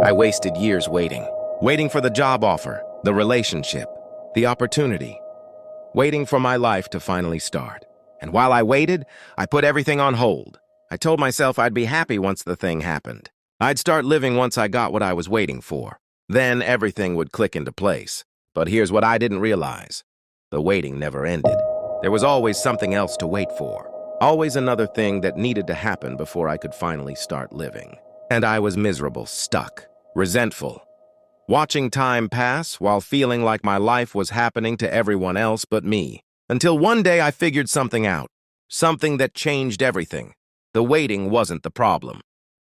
I wasted years waiting for the job offer, the relationship, the opportunity, waiting for my life to finally start. And while I waited, I put everything on hold. I told myself I'd be happy once the thing happened. I'd start living once I got what I was waiting for. Then everything would click into place. But here's what I didn't realize. The waiting never ended. There was always something else to wait for. Always another thing that needed to happen before I could finally start living. And I was miserable, stuck, resentful, watching time pass while feeling like my life was happening to everyone else but me. Until one day I figured something out, something that changed everything. The waiting wasn't the problem.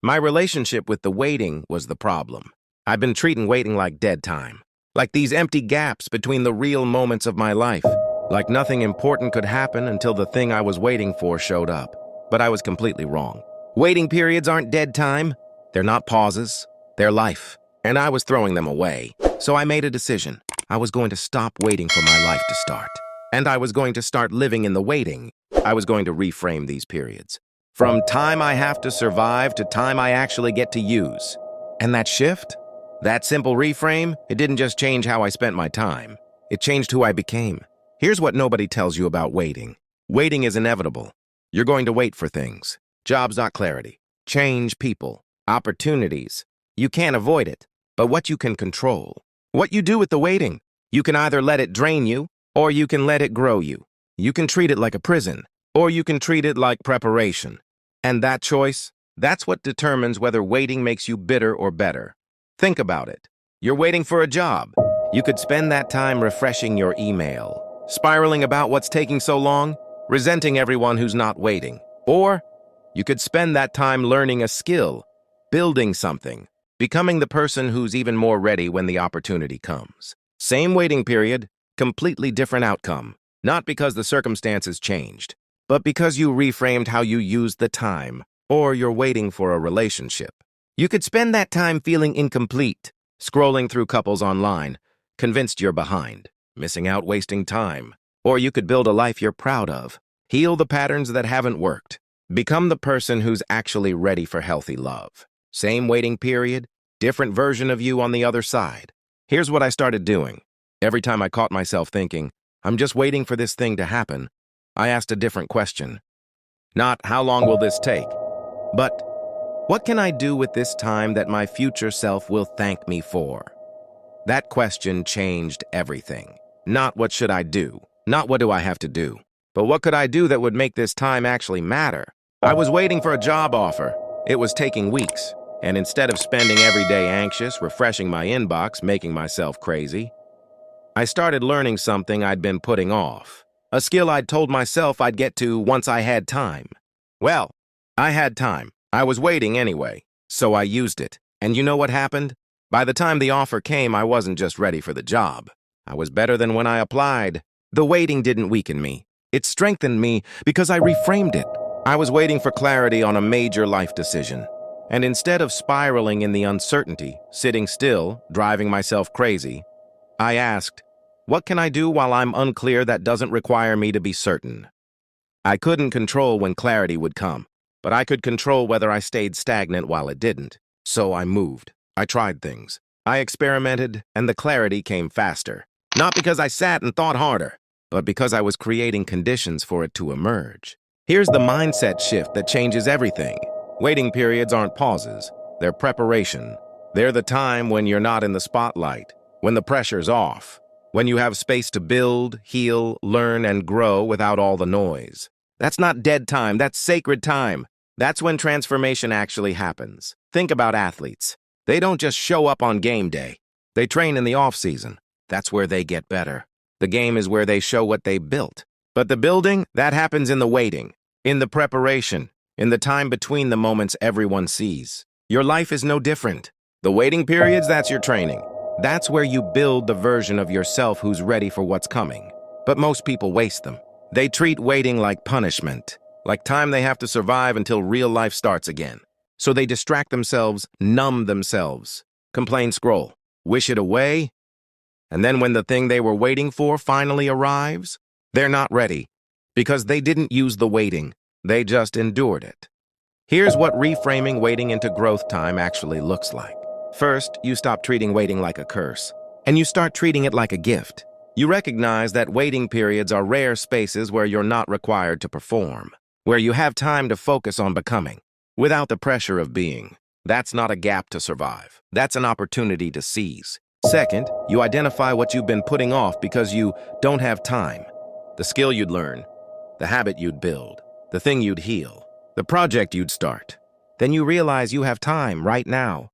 My relationship with the waiting was the problem. I've been treating waiting like dead time, like these empty gaps between the real moments of my life, like nothing important could happen until the thing I was waiting for showed up. But I was completely wrong. Waiting periods aren't dead time. They're not pauses. They're life. And I was throwing them away. So I made a decision. I was going to stop waiting for my life to start. And I was going to start living in the waiting. I was going to reframe these periods. From time I have to survive to time I actually get to use. And that shift, that simple reframe, it didn't just change how I spent my time. It changed who I became. Here's what nobody tells you about waiting. Waiting is inevitable. You're going to wait for things. Jobs, not clarity. Change, people. Opportunities. You can't avoid it. But what you can control. What you do with the waiting. You can either let it drain you, or you can let it grow you. You can treat it like a prison, or you can treat it like preparation. And that choice, that's what determines whether waiting makes you bitter or better. Think about it. You're waiting for a job. You could spend that time refreshing your email, spiraling about what's taking so long, resenting everyone who's not waiting. Or you could spend that time learning a skill, building something, becoming the person who's even more ready when the opportunity comes. Same waiting period, completely different outcome. Not because the circumstances changed, but because you reframed how you used the time, or you're waiting for a relationship. You could spend that time feeling incomplete, scrolling through couples online, convinced you're behind, missing out, wasting time. Or you could build a life you're proud of, heal the patterns that haven't worked, become the person who's actually ready for healthy love. Same waiting period, different version of you on the other side. Here's what I started doing. Every time I caught myself thinking, I'm just waiting for this thing to happen, I asked a different question. Not, how long will this take? But, what can I do with this time that my future self will thank me for? That question changed everything. Not what should I do, not what do I have to do, but what could I do that would make this time actually matter? I was waiting for a job offer. It was taking weeks. And instead of spending every day anxious, refreshing my inbox, making myself crazy, I started learning something I'd been putting off. A skill I'd told myself I'd get to once I had time. Well, I had time. I was waiting anyway, so I used it. And you know what happened? By the time the offer came, I wasn't just ready for the job. I was better than when I applied. The waiting didn't weaken me. It strengthened me because I reframed it. I was waiting for clarity on a major life decision. And instead of spiraling in the uncertainty, sitting still, driving myself crazy, I asked, what can I do while I'm unclear that doesn't require me to be certain? I couldn't control when clarity would come, but I could control whether I stayed stagnant while it didn't. So I moved. I tried things. I experimented, and the clarity came faster. Not because I sat and thought harder, but because I was creating conditions for it to emerge. Here's the mindset shift that changes everything. Waiting periods aren't pauses. They're preparation. They're the time when you're not in the spotlight, when the pressure's off, when you have space to build, heal, learn, and grow without all the noise. That's not dead time, that's sacred time. That's when transformation actually happens. Think about athletes. They don't just show up on game day. They train in the off-season. That's where they get better. The game is where they show what they built. But the building, that happens in the waiting, in the preparation, in the time between the moments everyone sees. Your life is no different. The waiting periods, that's your training. That's where you build the version of yourself who's ready for what's coming. But most people waste them. They treat waiting like punishment, like time they have to survive until real life starts again. So they distract themselves, numb themselves, complain, scroll, wish it away, and then when the thing they were waiting for finally arrives, they're not ready, because they didn't use the waiting, they just endured it. Here's what reframing waiting into growth time actually looks like. First, you stop treating waiting like a curse, and you start treating it like a gift. You recognize that waiting periods are rare spaces where you're not required to perform, where you have time to focus on becoming, without the pressure of being. That's not a gap to survive. That's an opportunity to seize. Second, you identify what you've been putting off because you don't have time. The skill you'd learn, the habit you'd build, the thing you'd heal, the project you'd start. Then you realize you have time right now,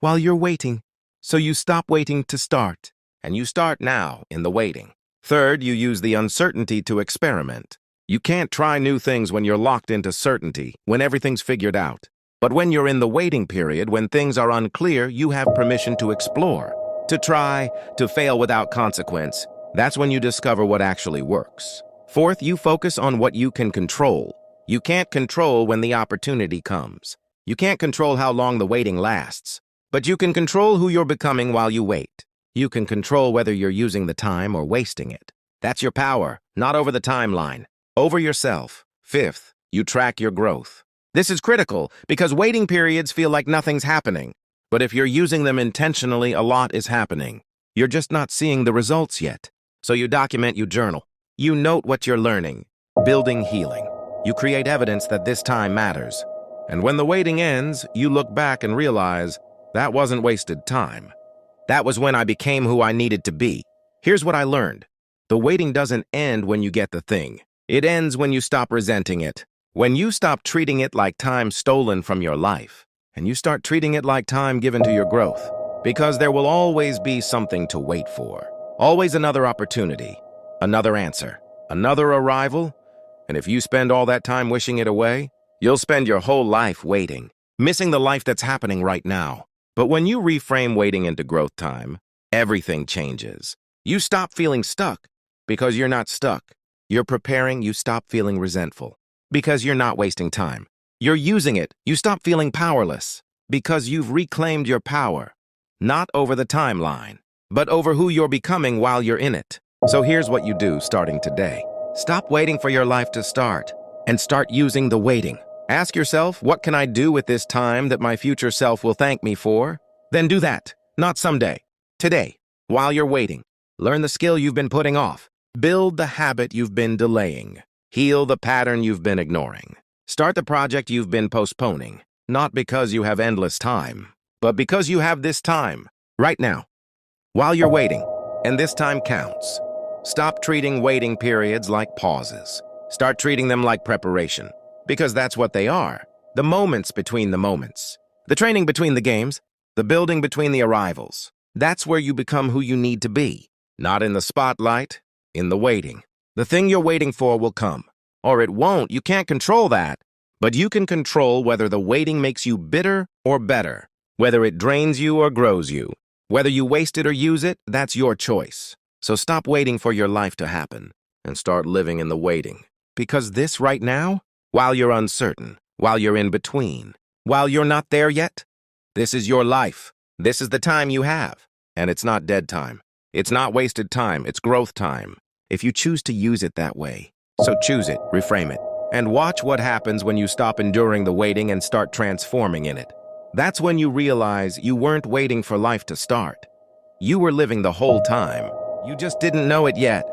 while you're waiting. So you stop waiting to start, and you start now in the waiting. Third, you use the uncertainty to experiment. You can't try new things when you're locked into certainty, when everything's figured out. But when you're in the waiting period, when things are unclear, you have permission to explore, to try, to fail without consequence. That's when you discover what actually works. Fourth, you focus on what you can control. You can't control when the opportunity comes. You can't control how long the waiting lasts. But you can control who you're becoming while you wait. You can control whether you're using the time or wasting it. That's your power, not over the timeline, over yourself. Fifth, you track your growth. This is critical because waiting periods feel like nothing's happening. But if you're using them intentionally, a lot is happening. You're just not seeing the results yet. So you document, you journal. You note what you're learning, building healing. You create evidence that this time matters. And when the waiting ends, you look back and realize, that wasn't wasted time. That was when I became who I needed to be. Here's what I learned. The waiting doesn't end when you get the thing. It ends when you stop resenting it. When you stop treating it like time stolen from your life, and you start treating it like time given to your growth. Because there will always be something to wait for. Always another opportunity, another answer, another arrival. And if you spend all that time wishing it away, you'll spend your whole life waiting, missing the life that's happening right now. But when you reframe waiting into growth time, everything changes. You stop feeling stuck because you're not stuck. You're preparing, you stop feeling resentful because you're not wasting time. You're using it, you stop feeling powerless because you've reclaimed your power, not over the timeline, but over who you're becoming while you're in it. So here's what you do starting today. Stop waiting for your life to start and start using the waiting. Ask yourself, what can I do with this time that my future self will thank me for? Then do that, not someday. Today, while you're waiting. Learn the skill you've been putting off. Build the habit you've been delaying. Heal the pattern you've been ignoring. Start the project you've been postponing. Not because you have endless time, but because you have this time, right now, while you're waiting. And this time counts. Stop treating waiting periods like pauses. Start treating them like preparation. Because that's what they are. The moments between the moments. The training between the games. The building between the arrivals. That's where you become who you need to be. Not in the spotlight, in the waiting. The thing you're waiting for will come. Or it won't. You can't control that. But you can control whether the waiting makes you bitter or better. Whether it drains you or grows you. Whether you waste it or use it, that's your choice. So stop waiting for your life to happen and start living in the waiting. Because this right now, while you're uncertain, while you're in between, while you're not there yet, this is your life. This is the time you have. And it's not dead time. It's not wasted time. It's growth time. If you choose to use it that way. So choose it, reframe it, and watch what happens when you stop enduring the waiting and start transforming in it. That's when you realize you weren't waiting for life to start. You were living the whole time. You just didn't know it yet.